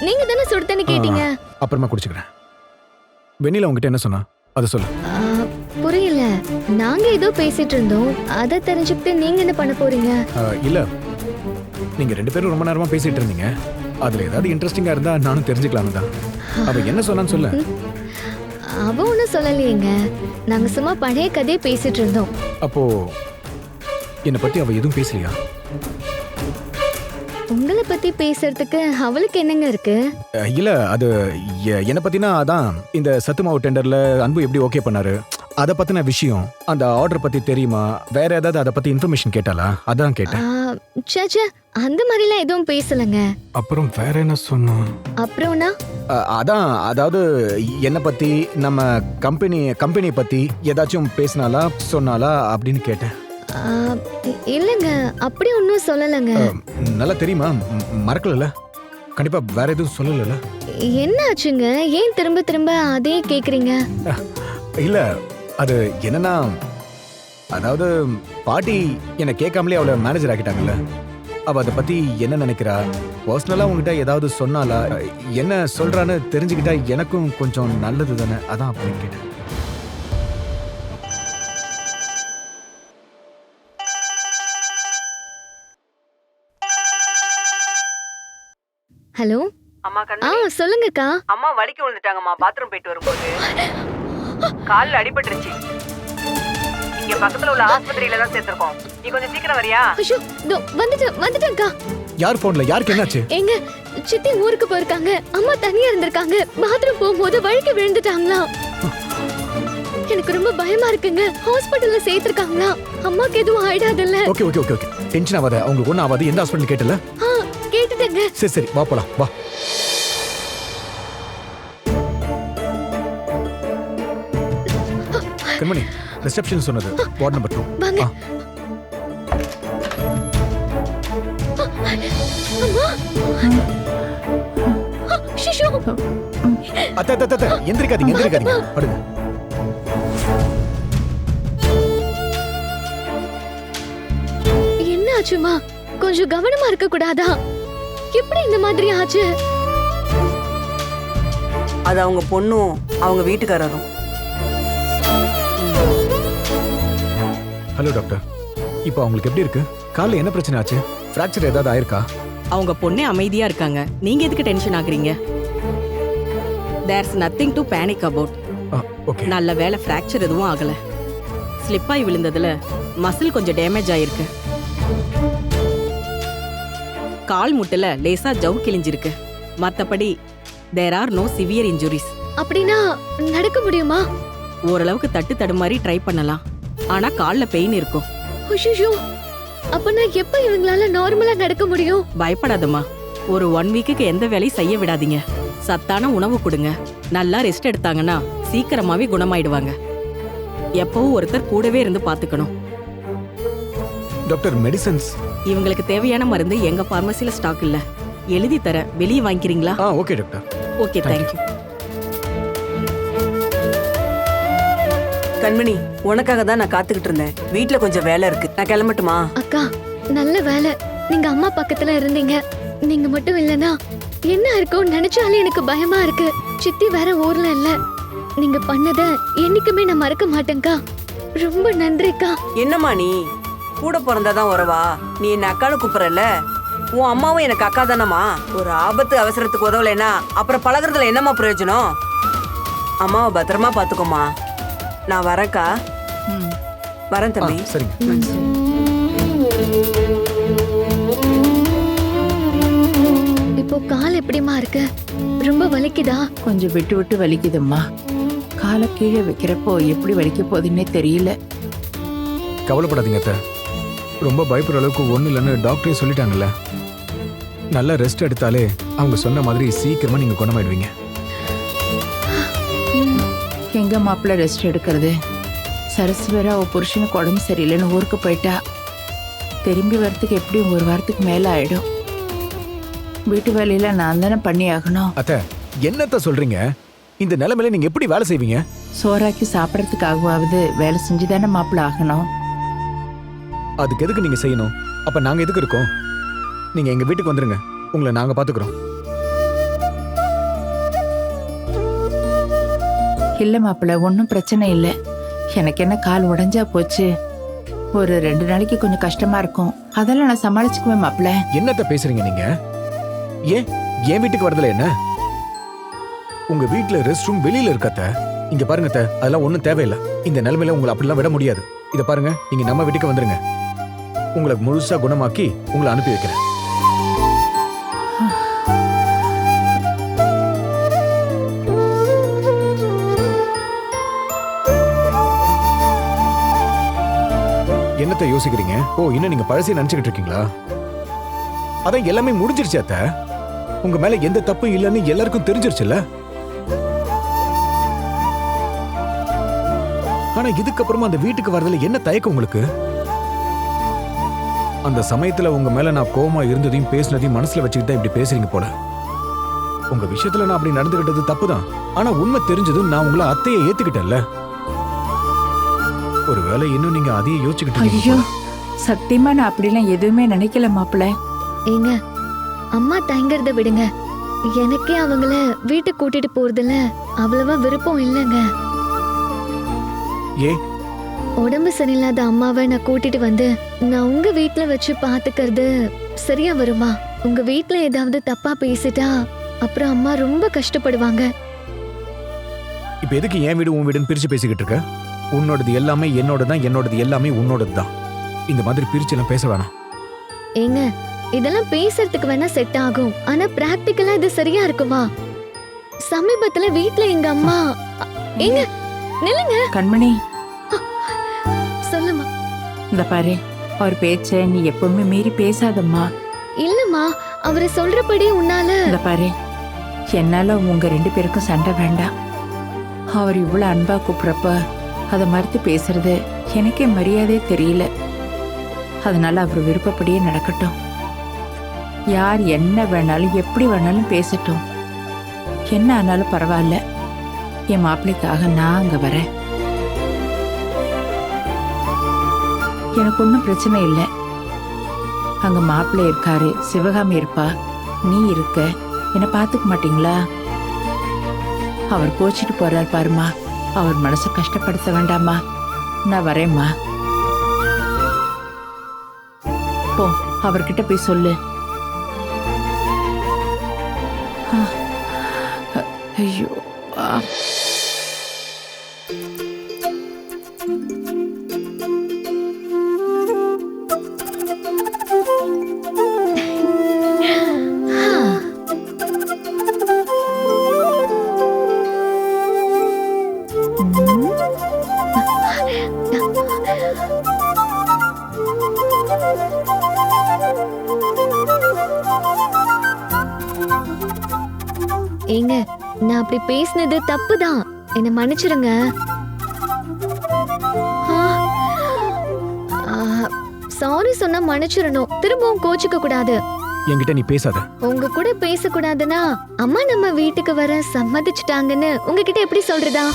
நீங்க தானே சுடு தண்ணி கேட்டீங்க. அப்புறமா குடிச்சுக்கிறேன். வெண்ணிலா உங்ககிட்ட என்ன சொன்னா அதை சொல்லு. புரியல. நாங்க ஏதோ பேசிட்டு இருந்தோம். அதை தெரிஞ்சுக்கிட்டு நீங்க என்ன பண்ண போறீங்க? இல்ல, நீங்க 2 பேரும் ரொம்ப நேரமா பேசிட்டு இருந்தீங்க. அதுல ஏதாவது இன்ட்ரெஸ்டிங்கா இருந்தா நானும் தெரிஞ்சுக்கலாம்னு தான். அவ என்ன சொன்னான்னு சொல்ல. அவ ஒன்னும் சொல்லலையேங்க. நாங்க சும்மா பழைய கதையை பேசிட்டு இருந்தோம். அப்போ என்னை பத்தி அவ எதுவும் பேசலையா? உங்களை பத்தி பேசுறதுக்கு அவளுக்கு என்னங்க இருக்கு? இல்ல, அது என்னை பத்தினா அதான் இந்த சத்துமாவு டெண்டர்ல அன்பு எப்படி ஓகே பண்ணாரு அத பத்தின விஷயம். அந்த ஆர்டர் பத்தி தெரியுமா? வேற ஏதாவது அத பத்தி இன்ஃபர்மேஷன் கேட்டாளா? அதான் கேட்டேன். சேச்சே, அந்த மாதிரிலாம் எதுவும் பேசலங்க. அப்புறம் வேற என்ன சொன்னா? அப்புறம்னா அதான், அதாவது என்னை பத்தி நம்ம கம்பெனி பத்தி ஏதாச்சும் பேசினாலா சொன்னாலா அப்படின்னு கேட்டேன். இல்லங்க, அப்படி ஒன்னும் சொல்லலங்க. நல்லா தெரியுமா? மறக்கல? கண்டிப்பா வேற எதுவும் சொல்லல? என்ன ஆச்சுங்க? ஏன் திரும்ப திரும்ப அதே கேக்குறீங்க? இல்ல, அது என்னன்னா, அதாவது பாட்டி என்ன கேட்காமலே அவளை மேனேஜர் ஆக்கிட்டாங்கல்ல. அவ அதை பத்தி என்ன நினைக்கிறா, பர்சனலா உங்ககிட்ட ஏதாவது சொன்னாலா, என்ன சொல்றான்னு தெரிஞ்சுக்கிட்டா எனக்கும் கொஞ்சம் நல்லது தானே, அதான் அப்படின்னு கேட்டேன். ஹலோ அம்மா கண்ணு. சொல்லுங்கக்கா. அம்மா வலிக்கு விழுந்துட்டாங்கம்மா. பாத்ரூம் போயிட்டு வரும்போது கால்ல அடிபட்டுருச்சு. இங்க பக்கத்துல உள்ள ஆஸ்பத்திரியில தான் சேர்த்திருக்கோம். நீ கொஞ்சம் சீக்கிரம் வரியா? ஐயோ, வந்துட்டேன்க்கா. யார் போன்ல? யாருக்கு என்னாச்சு? எங்க சித்தி ஊருக்கு போயிருக்காங்க. அம்மா தனியா இருந்திருக்காங்க. பாத்ரூம் போகும்போது வழுக்கி விழுந்துட்டாங்களாம். எனக்கு ரொம்ப பயமா இருக்குங்க. ஹாஸ்பிடல்ல சேர்த்திருக்காங்களா? அம்மாக்கு எதுவும் ஆயிடாதுல்ல? Okay okay okay okay, tension ஆகாத. அவங்களுக்கு ஒன்றும் ஆகாது. எந்த ஹாஸ்பிட்டல் கேட்டல? கேட்டுட்டேங்க. சரி சரி, வா போலாம், வா. கண்மணி, ரிசப்ஷன் சொன்னது வார்ட் நம்பர் 2. வாங்க. அத்த எந்திரிக்காதீங்க, படுங்க. என்ன ஆச்சுமா? கொஞ்சம் கவனமா இருக்க கூடாதா? எப்படி இந்த மாதிரி ஆச்சு? அது அவங்க பொண்ணும் அவங்க வீட்டுக்காரரும். ஹலோ டாக்டர், இப்போ அவங்களுக்கு எப்படி இருக்கு? கால்ல என்ன பிரச்சனை ஆச்சு? ஃப்ராக்சர் ஏதாவது ஆயிருக்கா? அவங்க பொண்ணே அமைதியா இருக்காங்க. நீங்க எதுக்கு டென்ஷன் ஆகுறீங்க? There's nothing to panic about. Okay. நல்ல வேளை ஃப்ராக்சர் எதுவும் ஆகல. ஸ்லிப் ஆகி விழுந்ததுல மசில் கொஞ்சம் டேமேஜ் ஆயிருக்கு. கால் முட்டுல லேசா ஜவ் கிழிஞ்சிருக்கு. மத்தபடி there are no severe injuries. அப்படின்னா நடக்க முடியுமா? ஓரளவுக்கு தட்டு தடுமாறி ட்ரை பண்ணலாம். ஆனா கால்ல பெயின் இருக்கும். ஐயோ, அப்ப நான் எப்ப இவங்களால நார்மலா நடக்க முடியும்? பயப்படாதம்மா. ஒரு 1 வீக்குக்கு எந்த வேலையும் செய்ய விடாதீங்க. சத்தான உணவு கொடுங்க. நல்லா ரெஸ்ட் எடுத்தாங்கன்னா சீக்கிரமாவே குணமாயிடுவாங்க. எப்பவும் ஒருத்தர் கூடவே இருந்து பாத்துக்கணும். Doctor, medicines? இவங்களுக்கு தேவையான மருந்து எங்க பார்மசில ஸ்டாக் இல்ல. எழுதி தர, வெளியே வாங்கிக்கிறீங்களா? Okay doctor. Okay, thank you. கண்மணி, உனக்காக தான் நான் காத்துக்கிட்டு இருந்தேன். வீட்ல கொஞ்சம் வேலை இருக்கு. நான் கிளம்பட்டுமா? அக்கா, நல்ல வேலை நீங்க அம்மா பக்கத்துல இருந்தீங்க. நீங்க மட்டும் இல்லனா என்ன இருக்கும்னு நினைச்சாலே எனக்கு பயமா இருக்கு. சித்தி வேற ஊர்ல இல்ல. நீங்க பண்ணத என்னைக்குமே நான் மறக்க மாட்டேன்க்கா. ரொம்ப நன்றிக்கா. என்னம்மா நீ கூட பிறந்தாதான் உறவா? நீ என்ன அக்கான்னு கூப்பிடறல. உன் அம்மாவும் எனக்கு அக்கா தானம்மா. ஒரு ஆபத்து அவசரத்துக்கு உதவலைன்னா அப்புறம் பழகுறதுல என்னம்மா பிரயோஜனம்? அம்மாவை பத்திரமா பாத்துக்கோமா. நான் வரேன்க்கா. வரேன் தம்பி. சரிங்க. இப்போ கால் எப்படிமா இருக்கு? ரொம்ப வலிக்குதா? கொஞ்சம் விட்டு விட்டு வலிக்குதும்மா. காலை கீழே வைக்கிறப்போ எப்படி வலிக்க போகுதுன்னே தெரியல. கவலைப்படாதீங்க அத்தை. ரொம்ப பயப்படுற அளவுக்கு ஒன்றும் இல்லைன்னு டாக்டரே சொல்லிட்டாங்கல்ல. நல்லா ரெஸ்ட் எடுத்தாலே அவங்க சொன்ன மாதிரி சீக்கிரமா நீங்க குணமாயிடுவீங்க. எங்க மாப்பிள்ள ரெஸ்ட் எடுக்கிறது? சரசு வேற அவ புருஷனுக்கு உடம்பு சரியில்லைன்னு ஊருக்கு போயிட்டா. திரும்பி வரத்துக்கு எப்படியும் 1 வாரத்துக்கு மேல ஆயிடும். வீட்டு வேலையில நான் தானே பண்ணி ஆகணும். அத்தை, என்னத்த சொல்றீங்க? இந்த நிலைமையில நீங்க எப்படி வேலை செய்வீங்க? சோறாக்கி சாப்பிடறதுக்காகவாவது வேலை செஞ்சுதானே மாப்பிள்ள ஆகணும். அதுக்கு எதுக்கு நீங்க செய்யணும்? அப்ப நாங்க எதுக்கு இருக்கோம்? நீங்க எங்க வீட்டுக்கு வந்துருங்க. உங்களை நாங்க பாத்துக்கிறோம். இல்ல மாப்பிள்ள, ஒன்றும் பிரச்சனை இல்லை. எனக்கு என்ன கால் உடைஞ்சா போச்சு. ஒரு 2 நாளைக்கு கொஞ்சம் கஷ்டமா இருக்கும், அதெல்லாம் நான் சமாளிச்சுக்குவேன் மாப்பிள்ள. என்னத்த பேசுறீங்க நீங்க? ஏன் என் வீட்டுக்கு வரதுல என்ன? உங்க வீட்ல ரெஸ்ட் ரூம் வெளியில இருக்கத்த. இங்க பாருங்க அத்தை, அதெல்லாம் ஒண்ணும் தேவையில்லை. இந்த நிலைமையில உங்களை அப்படிலாம் விட முடியாது. இத பாருங்க, நீங்க நம்ம வீட்டுக்கு வந்துருங்க. உங்களை முழுசா குணமாக்கி உங்களை அனுப்பி வைக்கிறேன். என்னத்த யோசிக்கிறீங்க? ஓ, இன்னும் நீங்க பழசை நினைச்சுக்கிட்டு இருக்கீங்களா? அதான் எல்லாமே முடிஞ்சிருச்சு அத்த. உங்க மேல எந்த தப்பும் இல்லைன்னு எல்லாருக்கும் தெரிஞ்சிருச்சுல்ல. ஆனா இதுக்கப்புறமா அந்த வீட்டுக்கு வரதுல என்ன தயக்கம் உங்களுக்கு? அந்த சமயத்துல உங்க மேல நான் கோவமா இருந்ததையும் பேசினதையும் மனசுல வச்சுக்கிட்டு இப்படி பேசுறீங்க போல. உங்க விஷயத்துல நான் அப்படி நடந்துகிட்டது தப்புதான். ஆனா உண்மை தெரிஞ்சதும் நான் உங்களை அத்தையை ஏத்துக்கிட்டேன்ல. ஒருவேளை இன்னும் நீங்க அதையே யோசிச்சுக்கிட்டு ஐயோ, இருக்கீங்க போல. சத்தியமா நான் அப்படிலாம் எதுவுமே நினைக்கல மாப்பிள்ள. ஏங்க, அம்மா தயங்குறத விடுங்க. எனக்கே அவங்கள வீட்டுக்கு கூட்டிட்டு போறதுல அவ்வளவா விருப்பம் இல்லைங்க. ஏ, உடம்பு சரியில்லாத அம்மாவை நான் கூட்டிட்டு வந்து நான் உங்க வீட்ல வச்சு பாத்துக்கிறது சரியா வருமா? உங்க வீட்ல ஏதாவது தப்பா பேசிட்டா அப்புறம் அம்மா ரொம்ப கஷ்டப்படுவாங்க. இப்ப எதுக்கு என் வீடு உன் வீடுன்னு பிரிச்சு பேசிக்கிட்டு இருக்க? உன்னோடது எல்லாமே என்னோடதான், என்னோடது எல்லாமே உன்னோடது தான். இந்த மாதிரி பிரிச்சு எல்லாம் பேச வேணாம். ஏங்க, இதெல்லாம் பேசுறதுக்கு வேணா செட் ஆகும், ஆனா பிராக்டிக்கலா இது சரியா இருக்குமா? சமீபத்துல வீட்ல எங்க அம்மா ஏங்க நில்லுங்க. கண்மணி, சொல்லுமா. இந்த பாரு, அவர் பேச்ச நீ எப்பவுமே மீறி பேசாதம்மா. இல்லம்மா, அவரு சொல்றபடி உன்னால. இந்த பாரு, என்னால உங்க 2 பேருக்கும் சண்டை வேண்டாம். அவர் இவ்வளவு அன்பா கூப்பிடுறப்ப அதை மறுத்து பேசுறது எனக்கே மரியாதையே தெரியல. அதனால அவர் விருப்பப்படியே நடக்கட்டும். யார் என்ன வேணாலும் எப்படி வேணாலும் பேசட்டும். என்ன ஆனாலும் பரவாயில்ல, என் மாப்பிள்ளைக்காக நான் அங்க வரேன். எனக்கு ஒன்றும் பிரச்சனை இல்லை. அங்க மாப்பிள்ளை இருக்காரு, சிவகாமி இருப்பா, நீ இருக்க. என்ன பாத்துக்க மாட்டீங்களா? அவர் கோச்சிட்டு போறார் பாருமா, அவர் மனசை கஷ்டப்படுத்த வேண்டாமா. நான் வரேம்மா. போ, அவர்கிட்ட போய் சொல்லு. ஐயோ, ஏங்க, நான் அப்படி பேசினது தப்புதான், என்ன மன்னிச்சிருங்க. சாரி சொன்னா மன்னிச்சிடணும், திரும்பவும் கோச்சிக்க கூடாது. என்கிட்ட நீ பேசாத. உங்க கூட பேசக்கூடாதுன்னா அம்மா நம்ம வீட்டுக்கு வர சம்மதிச்சுட்டாங்கன்னு உங்ககிட்ட எப்படி சொல்றதா?